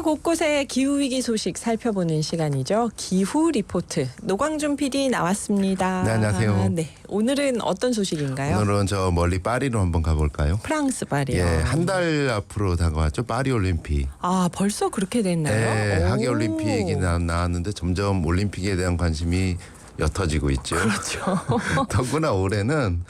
곳곳의 기후위기 소식 살펴보는 시간이죠. 기후 리포트. 노광준 PD 나왔습니다. 네, 안녕하세요. 네, 오늘은 어떤 소식인가요? 오늘은 저 멀리 파리로 한번 가볼까요? 프랑스 파리요. 예, 한 달 앞으로 다가왔죠. 파리 올림픽. 아, 벌써 그렇게 됐나요? 네, 오. 하계 올림픽이 나왔는데 점점 올림픽에 대한 관심이 옅어지고 있죠. 그렇죠. 더구나 올해는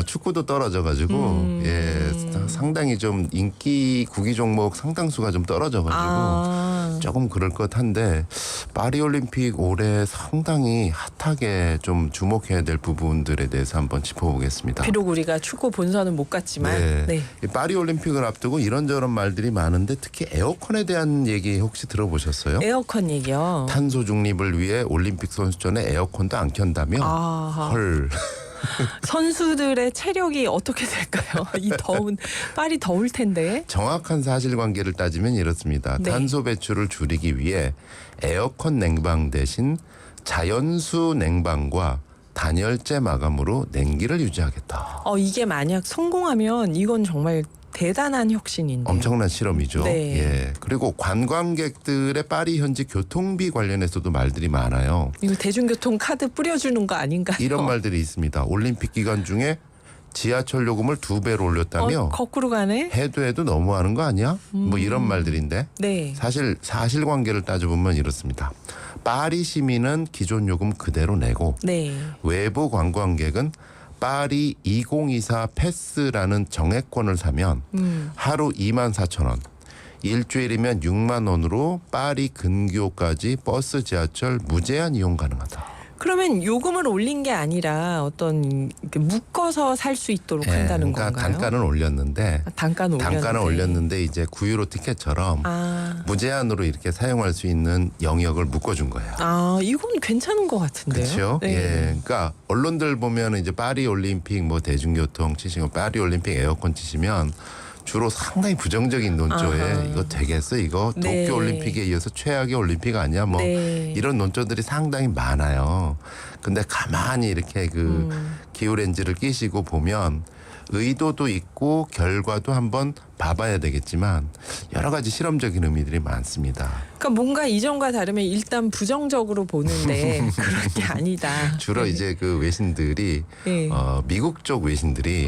축구도 떨어져가지고 예, 상당히 좀 인기 구기 종목 상당수가 좀 떨어져가지고 조금 그럴 것한데 파리 올림픽 올해 상당히 핫하게 좀 주목해야 될 부분들에 대해서 한번 짚어보겠습니다. 비록 우리가 축구 본선은 못 갔지만 네. 이 파리 올림픽을 앞두고 이런저런 말들이 많은데 특히 에어컨에 대한 얘기 혹시 들어보셨어요? 에어컨 얘기요. 탄소 중립을 위해 올림픽 선수촌에 에어컨도 안 켠다며? 아하. 헐. 선수들의 체력이 어떻게 될까요? 이 더운 파리 더울 텐데. 정확한 사실관계를 따지면 이렇습니다. 네. 탄소 배출을 줄이기 위해 에어컨 냉방 대신 자연수 냉방과 단열재 마감으로 냉기를 유지하겠다. 이게 만약 성공하면 이건 정말 대단한 혁신인데. 엄청난 실험이죠. 네. 예. 그리고 관광객들의 파리 현지 교통비 관련해서도 말들이 많아요. 이거 대중교통 카드 뿌려주는 거 아닌가요? 이런 말들이 있습니다. 올림픽 기간 중에 지하철 요금을 2배로 올렸다며 거꾸로 가네. 해도 너무하는 거 아니야? 뭐 이런 말들인데 네. 사실 사실관계를 따져보면 이렇습니다. 파리 시민은 기존 요금 그대로 내고 네. 외부 관광객은 파리 2024 패스라는 정액권을 사면 하루 24,000원, 일주일이면 6만 원으로 파리 근교까지 버스, 지하철 무제한 이용 가능하다. 그러면 요금을 올린 게 아니라 어떤 이렇게 묶어서 살 수 있도록 한다는 그러니까 건가요? 단가는 올렸는데 단가는 올렸는데 이제 9유로 티켓처럼 아. 무제한으로 이렇게 사용할 수 있는 영역을 묶어준 거예요. 이건 괜찮은 것 같은데요. 그렇죠. 네. 예, 그러니까 언론들 보면 이제 파리 올림픽 뭐 대중교통 치시고 파리 올림픽 에어컨 치시면 주로 상당히 부정적인 논조에 아하. 이거 되겠어? 이거 네. 도쿄 올림픽에 이어서 최악의 올림픽 아니야? 뭐 네. 이런 논조들이 상당히 많아요. 근데 가만히 이렇게 그 기후 렌즈를 끼시고 보면 의도도 있고 결과도 한번 봐봐야 되겠지만 여러 가지 실험적인 의미들이 많습니다. 그러니까 뭔가 이전과 다르면 일단 부정적으로 보는데 그런 게 아니다. 주로 네. 이제 그 외신들이 네. 미국 쪽 외신들이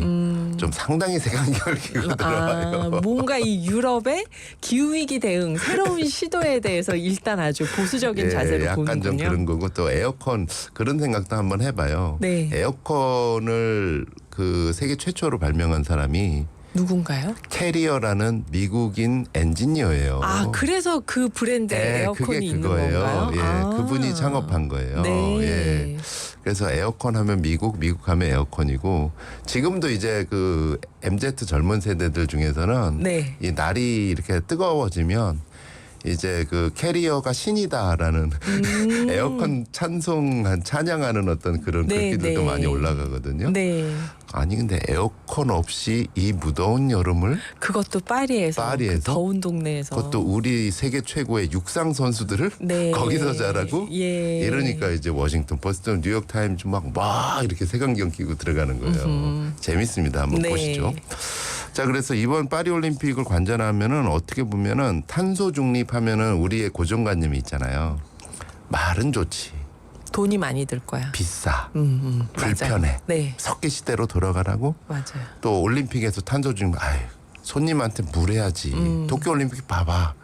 좀 상당히 색안경을 끼고 들어와요. 뭔가 이 유럽의 기후위기 대응 새로운 시도에 대해서 일단 아주 보수적인 자세로 약간 보는군요. 좀 그런 거고 또 에어컨 그런 생각도 한번 해봐요. 네. 에어컨을 그 세계 최초로 발명한 사람이 누군가요? 캐리어라는 미국인 엔지니어예요. 그래서 그 브랜드의 네, 에어컨이 그게 있는 그거예요. 건가요? 예, 그분이 창업한 거예요. 네. 예. 그래서 에어컨 하면 미국 하면 에어컨이고 지금도 이제 그 MZ 젊은 세대들 중에서는 네. 이 날이 이렇게 뜨거워지면 이제 그 캐리어가 신이다라는 에어컨 찬양하는 어떤 그런 네, 글귀들도 네. 많이 올라가거든요. 네. 아니 근데 에어컨 없이 이 무더운 여름을 그것도 파리에서 그 더운 동네에서 그것도 우리 세계 최고의 육상 선수들을 네. 거기서 자라고 예. 이러니까 이제 워싱턴 포스트 뉴욕 타임즈 막 이렇게 색안경 끼고 들어가는 거예요. 재밌습니다. 한번 네. 보시죠. 자, 그래서 이번 파리 올림픽을 관전하면은 어떻게 보면은 탄소 중립하면은 우리의 고정관념이 있잖아요. 말은 좋지. 돈이 많이 들 거야. 비싸. 맞아요. 불편해. 네. 석기 시대로 돌아가라고. 맞아요. 또 올림픽에서 탄소 중립 손님한테 물어야지. 도쿄 올림픽 봐봐.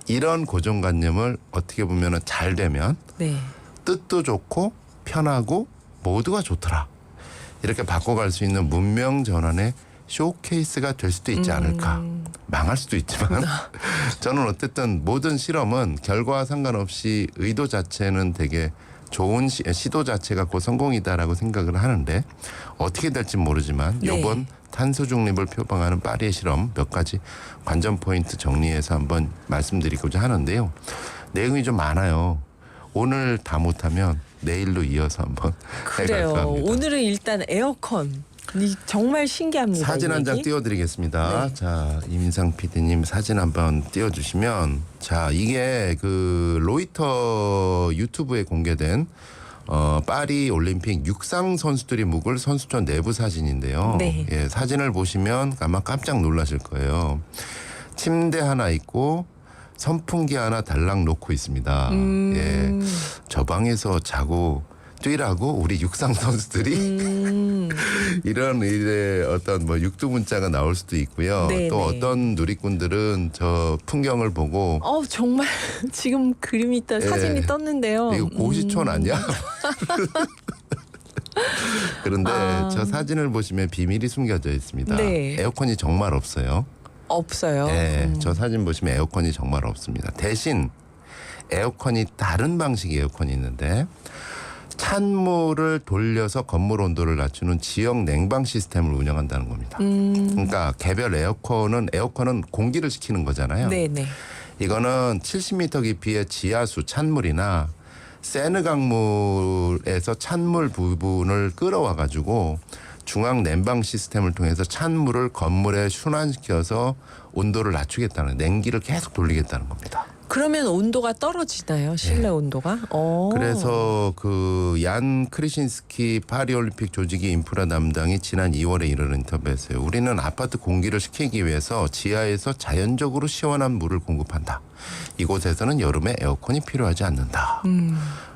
이런 고정관념을 어떻게 보면은 잘 되면 네. 뜻도 좋고 편하고 모두가 좋더라. 이렇게 바꿔갈 수 있는 문명 전환의 쇼케이스가 될 수도 있지 않을까. 망할 수도 있지만 저는 어쨌든 모든 실험은 결과와 상관없이 의도 자체는 되게 좋은 시도 자체가 곧 성공이다라고 생각을 하는데 어떻게 될지 모르지만 네. 이번 탄소 중립을 표방하는 파리의 실험 몇 가지 관전 포인트 정리해서 한번 말씀드리고자 하는데요. 내용이 좀 많아요. 오늘 다 못하면 내일로 이어서 한번 그래요. 해갈까 합니다. 오늘은 일단 에어컨. 정말 신기합니다. 사진 한 장 띄워드리겠습니다. 네. 자, 이민상 PD님 사진 한번 띄워주시면 자, 이게 그 로이터 유튜브에 공개된 파리 올림픽 육상 선수들이 묵을 선수촌 내부 사진인데요. 네. 예, 사진을 보시면 아마 깜짝 놀라실 거예요. 침대 하나 있고 선풍기 하나 달랑 놓고 있습니다. 예, 저 방에서 자고 뛰라고 우리 육상 선수들이 이런 일에 어떤 뭐 육두 문자가 나올 수도 있고요. 네네. 또 어떤 누리꾼들은 저 풍경을 보고 정말 지금 그림이 있다 사진이 예. 떴는데요. 이거 고시촌 아니야? 그런데 저 사진을 보시면 비밀이 숨겨져 있습니다. 네. 에어컨이 정말 없어요. 없어요. 네, 저 사진 보시면 에어컨이 정말 없습니다. 대신 에어컨이 다른 방식의 에어컨이 있는데 찬물을 돌려서 건물 온도를 낮추는 지역 냉방 시스템을 운영한다는 겁니다. 그러니까 개별 에어컨은 공기를 식히는 거잖아요. 네네. 이거는 70m 깊이의 지하수 찬물이나 세느 강물에서 찬물 부분을 끌어와 가지고 중앙 냉방 시스템을 통해서 찬물을 건물에 순환시켜서 온도를 낮추겠다는, 냉기를 계속 돌리겠다는 겁니다. 그러면 온도가 떨어지나요? 실내 온도가? 그래서 그 얀 크리신스키 파리올림픽 조직위 인프라 담당이 지난 2월에 이런 인터뷰했어요. 우리는 아파트 공기를 식히기 위해서 지하에서 자연적으로 시원한 물을 공급한다. 이곳에서는 여름에 에어컨이 필요하지 않는다.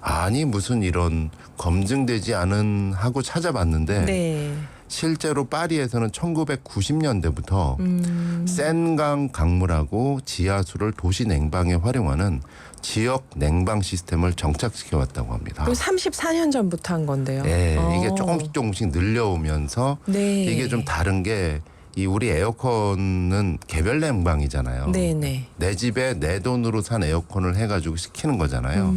아니 무슨 이런 검증되지 않은 하고 찾아봤는데 네. 실제로 파리에서는 1990년대부터 센강 강물하고 지하수를 도시 냉방에 활용하는 지역 냉방 시스템을 정착시켜 왔다고 합니다. 그럼 34년 전부터 한 건데요. 네, 이게 조금씩 늘려오면서 네. 이게 좀 다른 게 이 우리 에어컨은 개별 냉방이잖아요. 네네. 내 집에 내 돈으로 산 에어컨을 해가지고 시키는 거잖아요.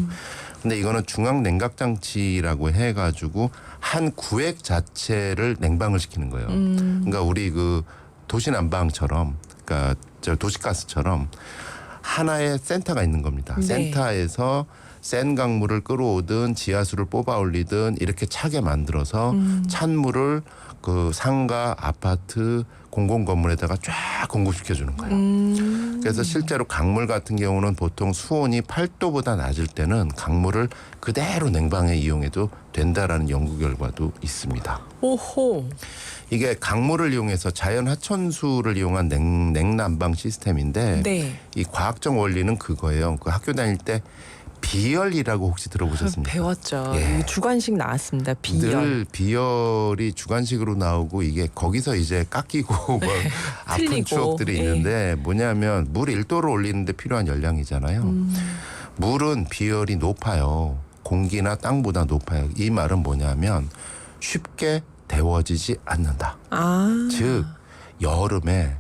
근데 이거는 중앙 냉각 장치라고 해가지고 한 구획 자체를 냉방을 시키는 거예요. 그러니까 우리 그 도시 난방처럼, 그러니까 저 도시가스처럼 하나의 센터가 있는 겁니다. 네. 센터에서 센 강물을 끌어오든 지하수를 뽑아 올리든 이렇게 차게 만들어서 찬물을 그 상가, 아파트, 공공 건물에다가 쫙 공급시켜 주는 거예요. 그래서 실제로 강물 같은 경우는 보통 수온이 8도보다 낮을 때는 강물을 그대로 냉방에 이용해도 된다라는 연구 결과도 있습니다. 오호. 이게 강물을 이용해서 자연 하천수를 이용한 냉난방 시스템인데 네. 이 과학적 원리는 그거예요. 그 학교 다닐 때 비열이라고 혹시 들어보셨습니까? 배웠죠. 예. 이거 주관식 나왔습니다. 비열. 늘 비열이 주관식으로 나오고 이게 거기서 이제 깎이고 뭐 아픈 틀리고. 추억들이 예. 있는데 뭐냐면 물 1도를 올리는데 필요한 열량이잖아요. 물은 비열이 높아요. 공기나 땅보다 높아요. 이 말은 뭐냐면 쉽게 데워지지 않는다. 즉 여름에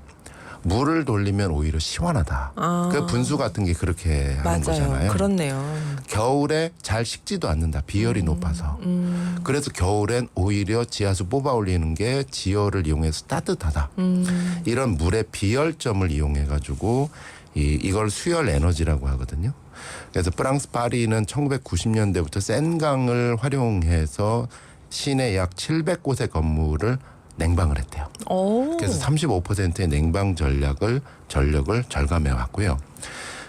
물을 돌리면 오히려 시원하다. 그 분수 같은 게 그렇게 하는 맞아요. 거잖아요. 그렇네요. 겨울에 잘 식지도 않는다. 비열이 높아서. 그래서 겨울엔 오히려 지하수 뽑아 올리는 게 지열을 이용해서 따뜻하다. 이런 물의 비열점을 이용해 가지고 이걸 수열 에너지라고 하거든요. 그래서 프랑스 파리는 1990년대부터 센강을 활용해서 시내 약 700곳의 건물을 냉방을 했대요. 그래서 35%의 냉방 전력을 절감해 왔고요.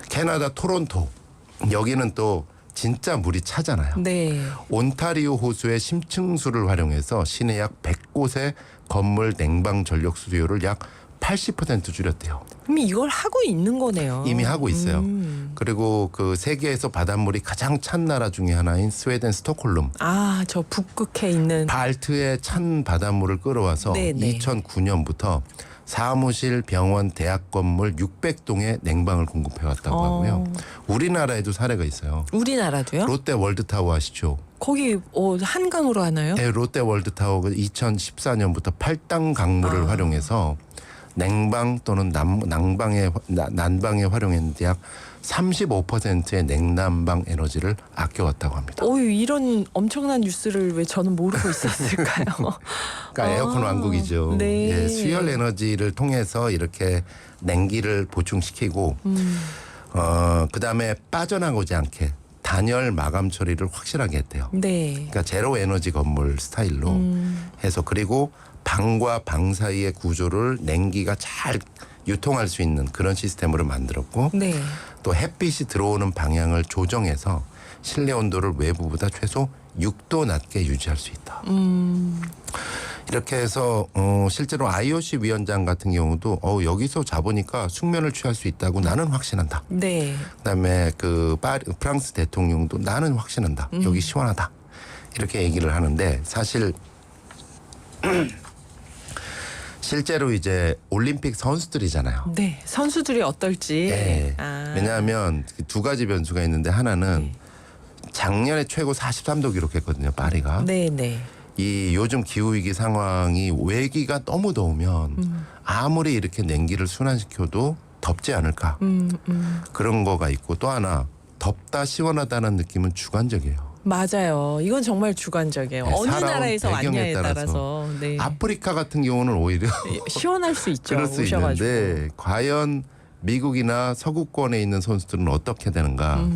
캐나다 토론토 여기는 또 진짜 물이 차잖아요. 네. 온타리오 호수의 심층수를 활용해서 시내 약 100곳의 건물 냉방 전력 수요를 약 80% 줄였대요. 그럼 이걸 하고 있는 거네요. 이미 하고 있어요. 그리고 그 세계에서 바닷물이 가장 찬 나라 중에 하나인 스웨덴 스톡홀름. 저 북극해 있는. 발트의 찬 바닷물을 끌어와서 네네. 2009년부터 사무실, 병원, 대학 건물 600동에 냉방을 공급해 왔다고 하고요. 우리나라에도 사례가 있어요. 우리나라도요? 롯데 월드타워 아시죠? 거기 한강으로 하나요? 네, 롯데 월드타워가 2014년부터 8당 강물을 활용해서 냉방 또는 난방에 활용했는데 약 35%의 냉난방 에너지를 아껴왔다고 합니다. 이런 엄청난 뉴스를 왜 저는 모르고 있었을까요? 그러니까 에어컨 왕국이죠. 네. 예, 수열 에너지를 통해서 이렇게 냉기를 보충시키고 그다음에 빠져나오지 않게 단열 마감 처리를 확실하게 했대요. 네. 그러니까 제로 에너지 건물 스타일로 해서 그리고 방과 방 사이의 구조를 냉기가 잘 유통할 수 있는 그런 시스템으로 만들었고 네. 또 햇빛이 들어오는 방향을 조정해서 실내 온도를 외부보다 최소 6도 낮게 유지할 수 있다. 이렇게 해서 실제로 IOC 위원장 같은 경우도 여기서 자보니까 숙면을 취할 수 있다고 나는 확신한다. 네. 그다음에 프랑스 대통령도 나는 확신한다. 여기 시원하다. 이렇게 얘기를 하는데 사실 실제로 이제 올림픽 선수들이잖아요. 네. 선수들이 어떨지. 네. 왜냐하면 두 가지 변수가 있는데 하나는 작년에 최고 43도 기록했거든요. 파리가. 네, 네. 이 요즘 기후위기 상황이 외기가 너무 더우면 아무리 이렇게 냉기를 순환시켜도 덥지 않을까. 그런 거가 있고 또 하나 덥다 시원하다는 느낌은 주관적이에요. 맞아요. 이건 정말 주관적이에요. 네, 어느 살아온 나라에서 배경에 왔냐에 따라서. 따라서. 네. 아프리카 같은 경우는 오히려 시원할 수 있죠. 그럴 수 오셔가지고. 있는데 과연 미국이나 서구권에 있는 선수들은 어떻게 되는가.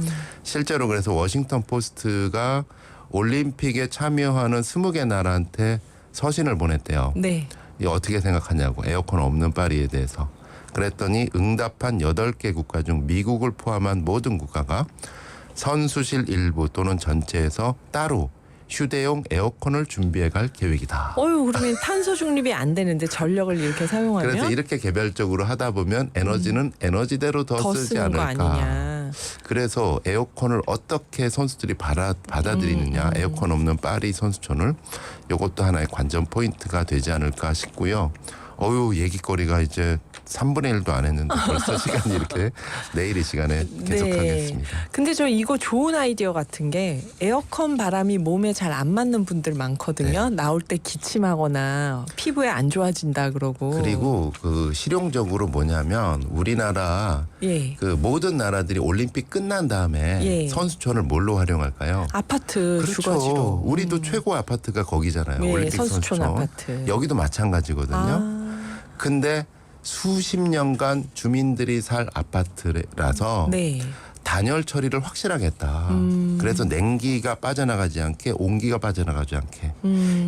실제로 그래서 워싱턴 포스트가 올림픽에 참여하는 20개 나라한테 서신을 보냈대요. 네. 이 어떻게 생각하냐고 에어컨 없는 파리에 대해서. 그랬더니 응답한 8개 국가 중 미국을 포함한 모든 국가가 선수실 일부 또는 전체에서 따로 휴대용 에어컨을 준비해 갈 계획이다. 그러면 탄소 중립이 안 되는데 전력을 이렇게 사용하면 그래서 이렇게 개별적으로 하다 보면 에너지는 에너지대로 더 쓰지 쓰는 거 않을까. 아니냐. 그래서 에어컨을 어떻게 선수들이 받아들이느냐. 에어컨 없는 파리 선수촌을 이것도 하나의 관전 포인트가 되지 않을까 싶고요. 얘기거리가 이제 3분의 1도 안 했는데 벌써 시간이 이렇게 내일 이 시간에 계속하겠습니다. 근데 저 이거 좋은 아이디어 같은 게 에어컨 바람이 몸에 잘 안 맞는 분들 많거든요. 나올 때 기침하거나 피부에 안 좋아진다 그러고. 그리고 그 실용적으로 뭐냐면 우리나라 예. 그 모든 나라들이 올림픽 끝난 다음에 선수촌을 뭘로 활용할까요? 아파트 그렇죠. 주거지로. 우리도 최고 아파트가 거기잖아요. 예, 올림픽 선수촌 선수촌. 아파트. 여기도 마찬가지거든요. 근데 수십 년간 주민들이 살 아파트라서 네. 단열 처리를 확실하게 했다. 그래서 냉기가 빠져나가지 않게 온기가 빠져나가지 않게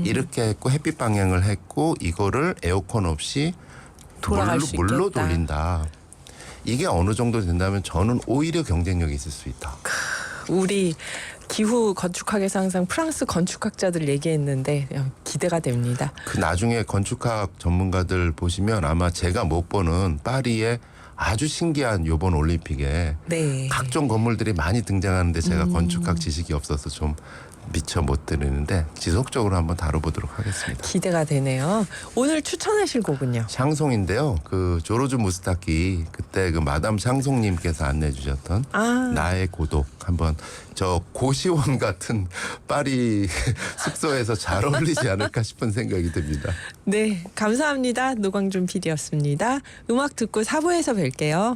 이렇게 했고 햇빛 방향을 했고 이거를 에어컨 없이 돌아갈 수 물로 있겠다. 돌린다. 이게 어느 정도 된다면 저는 오히려 경쟁력이 있을 수 있다. 우리 기후 건축학에서 항상 프랑스 건축학자들 얘기했는데 기대가 됩니다. 그 나중에 건축학 전문가들 보시면 아마 제가 못 보는 파리의 아주 신기한 요번 올림픽에 네. 각종 건물들이 많이 등장하는데 제가 건축학 지식이 없어서 좀 미처 못 드리는데 지속적으로 한번 다뤄보도록 하겠습니다. 기대가 되네요. 오늘 추천하실 곡은요? 샹송인데요. 그 조르주 무스타키 그때 그 마담 샹송님께서 안내해 주셨던 나의 고독 한번 저 고시원 같은 파리 숙소에서 잘 어울리지 않을까 싶은 생각이 듭니다. 네, 감사합니다. 노광준 PD였습니다. 음악 듣고 4부에서 뵐게요.